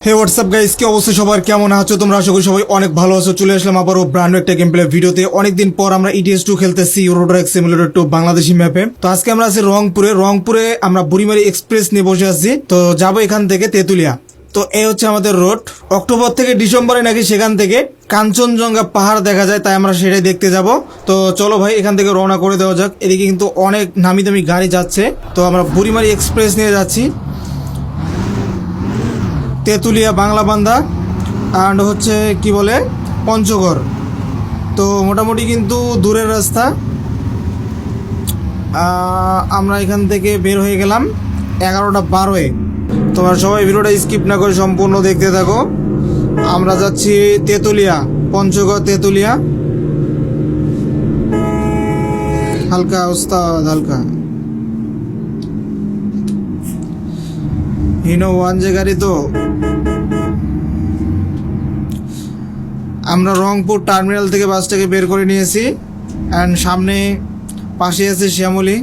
হে WhatsApp guys, কি অবস্থা সবার? কেমন আছো তোমরা? আশা করি সবাই অনেক ভালো আছো। চলে আসলাম আবারও ব্র্যান্ড একটা গেম প্লে ভিডিওতে। অনেকদিন পর আমরা ইটিএস 2 খেলতেছি, ইউরো ট্রাক সিমুলেটর 2 বাংলাদেশি ম্যাপে। তো আজকে আমরা আছি রংপুরে আমরা বুড়িমারি এক্সপ্রেস নিয়ে বসে আছি। তো যাবো এখান থেকে তেতুলিয়া। তো এই হচ্ছে আমাদের রোড। অক্টোবর থেকে ডিসেম্বরে নাকি সেখান থেকে কাঞ্চনজঙ্ঘা পাহাড় দেখা যায়, তাই আমরা সেটাই দেখতে যাব। তো চলো ভাই, এখান থেকে রওনা করে দেওয়া যাক। এদিকে কিন্তু অনেক নামি দামি গাড়ি যাচ্ছে। তো আমরা বুড়িমারি এক্সপ্রেস নিয়ে যাচ্ছি তেতুলিয়া, বাংলাবান্ধা অ্যান্ড হচ্ছে কি বলে পঞ্চগড়। তো মোটামুটি কিন্তু দূরের রাস্তা। আমরা এখান থেকে বের হয়ে গেলাম 11:12-এ। তোমরা সবাই ভিডিওটা স্কিপ না করে সম্পূর্ণ দেখতে থাকো। আমরা যাচ্ছি তেতুলিয়া, পঞ্চগড় তেতুলিয়া। হালকা ওস্তাদ, হালকা হিনো ওয়ান যে গাড়ি। তো আমরা রংপুর টার্মিনাল থেকে বাসটাকে বের করে নিয়েছি অ্যান্ড সামনে পাশে আছে শ্যামলী।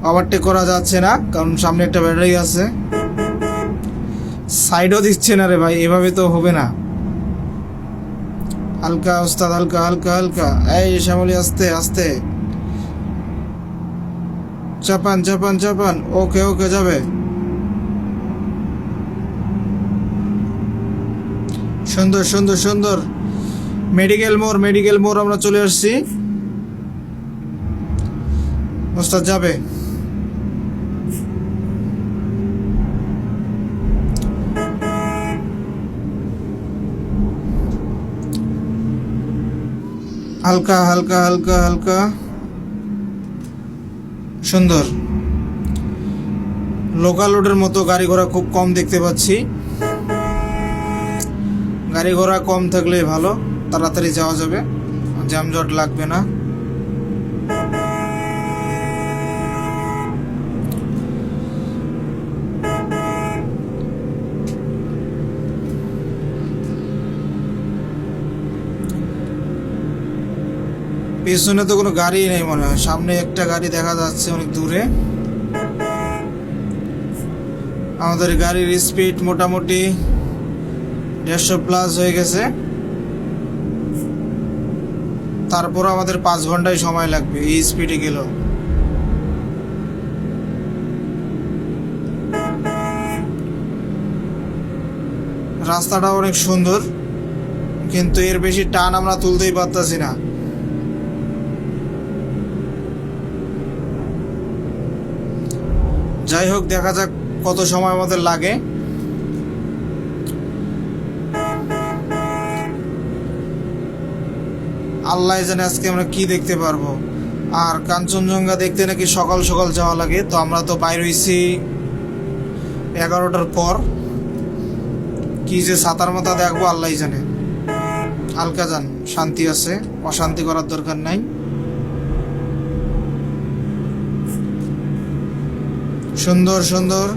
ওভারটেক করা যাচ্ছে না কারণ সামনে একটা ব্যাটারি আছে। সাইডও দিচ্ছে না রে ভাই, এভাবে তো হবে না। হালকা ওস্তাদ, হালকা হালকা হালকা। এই শ্যামলী, আস্তে আস্তে চাপান চাপান চাপান। ওকে ওকে, যাবে। সুন্দর সুন্দর সুন্দর। মেডিকেল মোড় আমরা চলে আসছি। ওস্তাদ যাবে। হালকা হালকা হালকা হালকা, সুন্দর। লোকাল রোডের মতো গাড়ি ঘোড়া খুব কম দেখতে পাচ্ছি। গাড়ি ঘোড়া কম থাকলে ভালো, তাড়াতাড়ি যাওয়া যাবে, জ্যামজট লাগবে না। পেছনে তো কোনো গাড়ি নেই মনে হয়। সামনে একটা গাড়ি দেখা যাচ্ছে অনেক দূরে। আমাদের গাড়ির স্পিড মোটামুটি 150+ হয়ে গেছে। তারপর আমাদের 5 ঘন্টায় সময় লাগবে এই স্পিডে গেল। রাস্তাটা অনেক সুন্দর, কিন্তু এর বেশি টান আমরা তুলতেই পারতাছি না। যাই হোক, দেখা যাক কত সময় আমাদের লাগে। আল্লাহ জানে আজকে আমরা কি দেখতে পারবো। আর কাঞ্চনজঙ্ঘা দেখতে নাকি সকাল সকাল যাওয়া লাগে। তো আমরা তো বাইর হইছি 11টার পর। কি যে সাতার মাথা দেখবো আল্লাহ জানে। হালকা যান, শান্তি আছে, অশান্তি করার দরকার নাই। সুন্দর সুন্দর।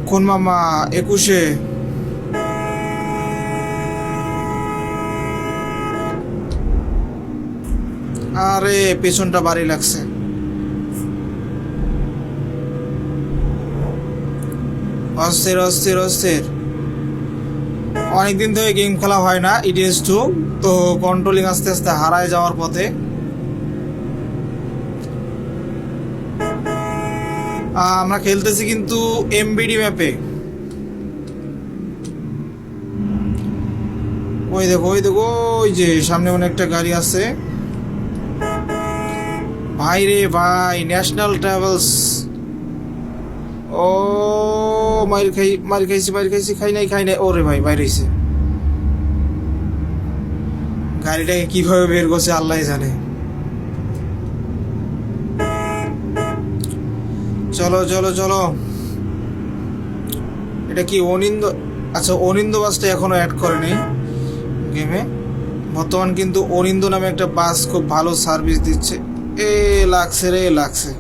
কোন মামা? 21-এ। আরে পেছনটা ভারী লাগছে। অস্থির অস্থির অস্থির। অনেকদিন থেকে গেম খেলা হয় না ইটিএস 2, তো কন্ট্রোলিং আস্তে আস্তে হারায় যাওয়ার পথে। আমরা খেলতেছি কিন্তু এমবিডি ম্যাপে। ওই দেখো ওই দেখো, ওই যে সামনে একটা গাড়ি আছে। ভাই রে ভাই, ন্যাশনাল ট্রাভেলস। ও মার খাইছি খাই নাই। ওরে ভাই, বাইরে হয়েছে। গাড়িটাকে কিভাবে বের করছে আল্লাহ জানে। চলো চলো চলো। এটা কি অনিন্দ? আচ্ছা, অনিন্দ বাসটা এখনো অ্যাড করেনি গেমে। বর্তমান কিন্তু অনিন্দ নামে একটা বাস খুব ভালো সার্ভিস দিচ্ছে। লাগছে রে, লাগছে।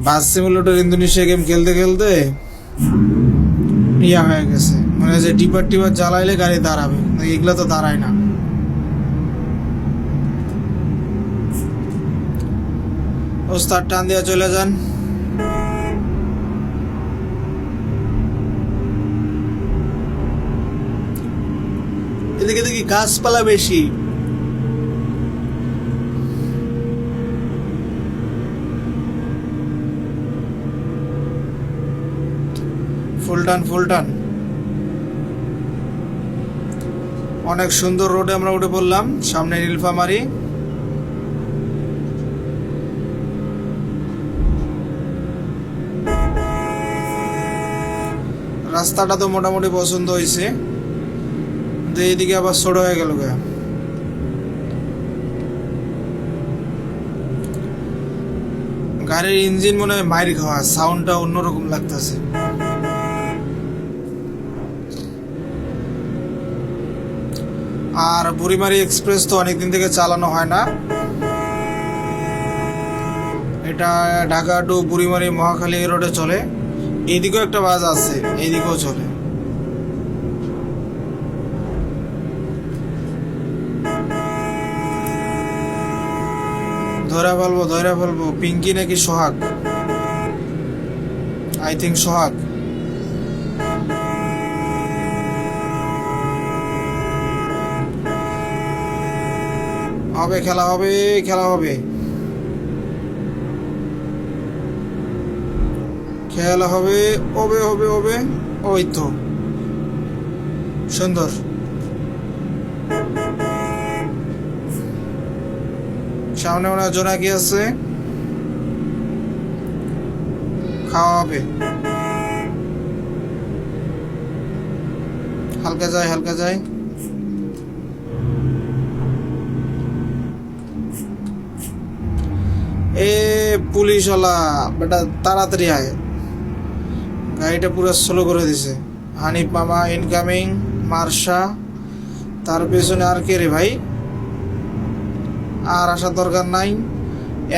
বাস সিমুলেটর ইন্দোনেশিয়া গেম খেলতে খেলতে ইয়া হয়ে গেছে, মানে যে টিপার জ্বালাইলে গাড়ি দাঁড়াবে, এগুলা তো দাঁড়ায় না। ওস্তাদ টান দিয়ে চলে যান। এদিকে দেখি গাছপালা বেশি। ফুল টান। অনেক সুন্দর রোডে আমরা উঠে পড়লাম, সামনে নীলফামারী। রাস্তাটা তো মোটামুটি পছন্দ হয়েছে, এইদিকে আবার ছোট হয়ে গেল। গাড়ির ইঞ্জিন মনে হয় মাইর খাওয়া, সাউন্ডটা অন্যরকম লাগতেছে। আর বুড়িমারি এক্সপ্রেস তো অনেকদিন থেকে চালানো হয় না। এটা ঢাকা টু বুড়িমারি মহাখালী রোডে চলে। এইদিকেও একটা বাস আছে, এইদিকেও চলে। ধরে ফেলবো। পিঙ্কি নাকি সোহাগ? আই থিঙ্ক সোহাগ। খেলা হবে। ওই তো সুন্দর। সামনে মনে হয় জোনাকি আছে, খাওয়া হবে। হালকা যায়। এ পুলিশওয়ালা বেটা, তাড়াতাড়ি আয়। গাড়িটা পুরো স্লো করে দিছে। হানিফ মামা ইনকামিং, মার্শা। তার পেছনে আর কে রে ভাই? আর আসার দরকার নাই,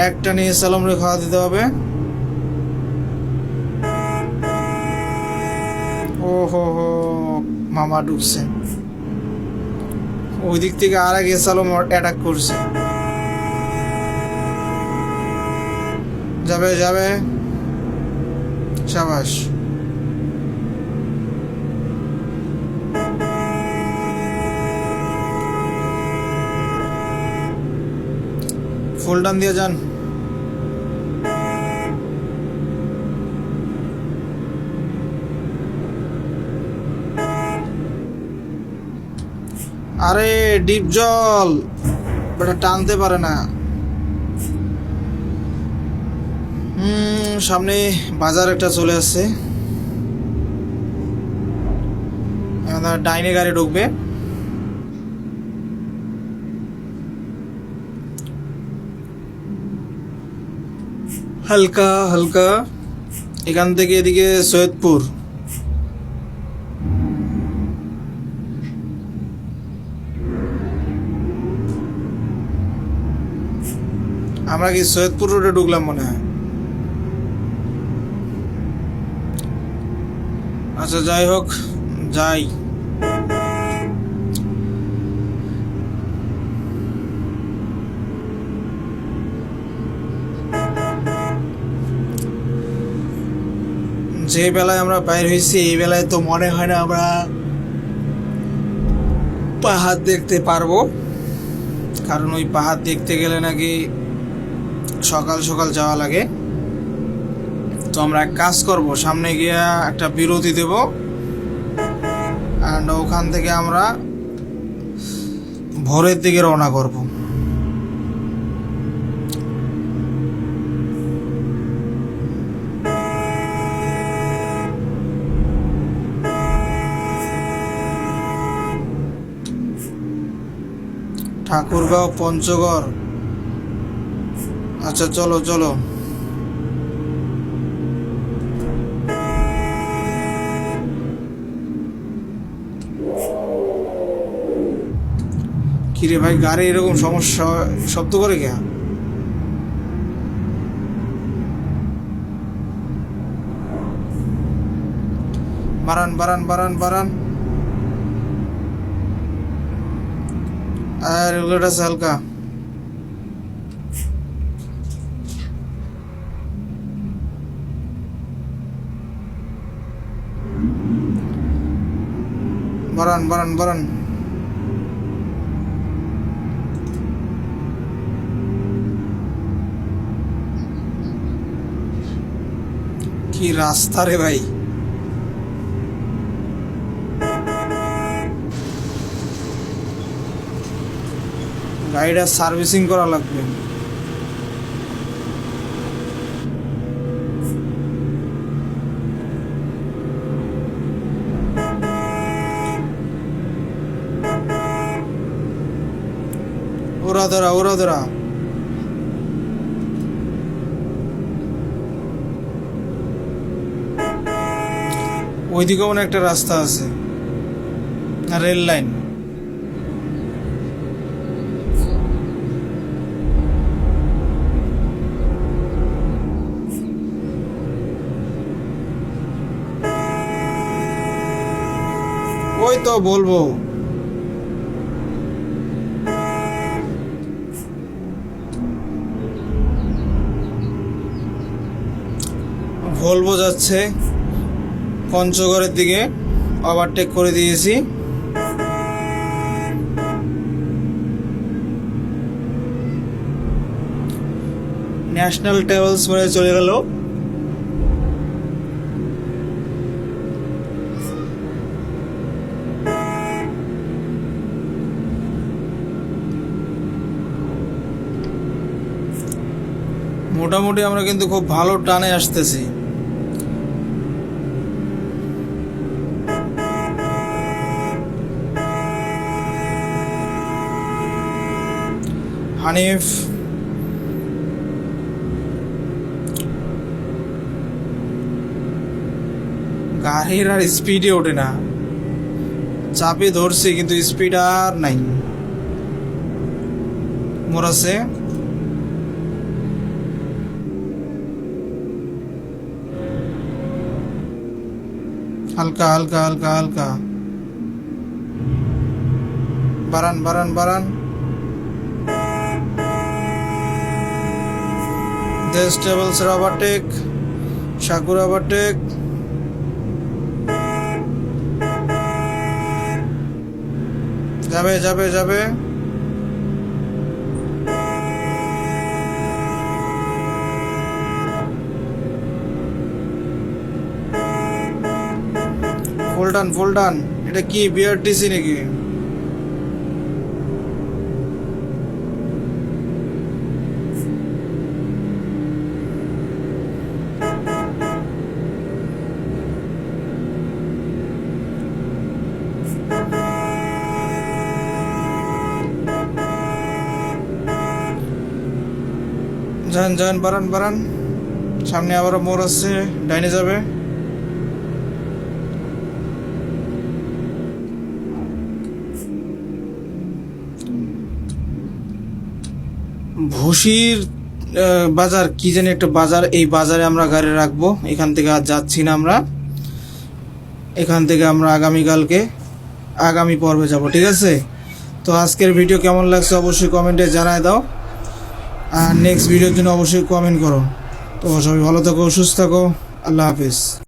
একটা নিয়ে সালাম রে খাওয়া দিতে হবে। ও হো মামা ঢুকছে। ওই দিক থেকে আর আগে সালাম অ্যাটাক করছে। যাবে সাবাস। ফুল টান দিয়ে যান। আরে ডিপ জল বেটা, টানতে পারে না। সামনে বাজার একটা চলে আসছে, ডাইনে গাড়ি ঢুকবে। হালকা এখান থেকে এদিকে সৈয়দপুর। আমরা কি সৈয়দপুর রোডে ঢুকলাম মনে হয়? আচ্ছা যাই হোক, যাই। যে বেলায় আমরা বাইর হয়েছি, এই বেলায় তো মনে হয় না আমরা পাহাড় দেখতে পারবো, কারণ ওই পাহাড় দেখতে গেলে নাকি সকাল সকাল যাওয়া লাগে। তো আমরা এক কাজ করব, সামনে গিয়ে একটা বিরতি দেব, অ্যান্ড ওখান থেকে আমরা ভোরের দিকে রওনা করব। ঠাকুরগাঁও পঞ্চগড়। আচ্ছা চলো। কিরে ভাই, গাড়ি এরকম সমস্যা শব্দ করে কে? বারান। আর রেগুলেটর আছে হালকা। বাড়ান বাড়ান বাড়ান। কি রাস্তা রে ভাই, গাড়িটা সার্ভিসিং করা লাগবে। ওরা ধরা ওরা ধরা। ওইদিকে মনে একটা রাস্তা আছে, রেল লাইন। ওই তো বলবো, ভলভো যাচ্ছে পঞ্চগড়ের দিকে, ওভারটেক করে দিয়েছি। ন্যাশনাল ট্রাভেলস মানে চলে গেল। মোটামুটি আমরা কিন্তু খুব ভালো টানে আসতেছি। হানিফ গাড়ির আর স্পিডে ওঠে না, চাপে ধরছে কিন্তু স্পিড আর নাই। মোরাছে হালকা হালকা হালকা হালকা, বাড়ান বাড়ান বাড়ান। দেশ ট্রাভেলস ওভারটেক, সাকুর ওভারটেক। যাবে যাবে যাবে। ফুলটান ফুলটান। এটা কি বিআরটিসি নাকি? যান যান, বাড়ান বাড়ান। সামনে আবারও মোড় আসছে, ডাইনে যাবে। ভুসির বাজার কি জানি একটা বাজার, এই বাজারে আমরা গাড়ি রাখবো। এখান থেকে আর যাচ্ছি না আমরা, এখান থেকে আমরা আগামীকালকে আগামী পর্বে যাব, ঠিক আছে? তো আজকের ভিডিও কেমন লাগছে অবশ্যই কমেন্টে জানায় দাও, আর নেক্সট ভিডিওর জন্য অবশ্যই কমেন্ট করো। তো সবাই ভালো থাকো, সুস্থ থাকো, আল্লাহ হাফিজ।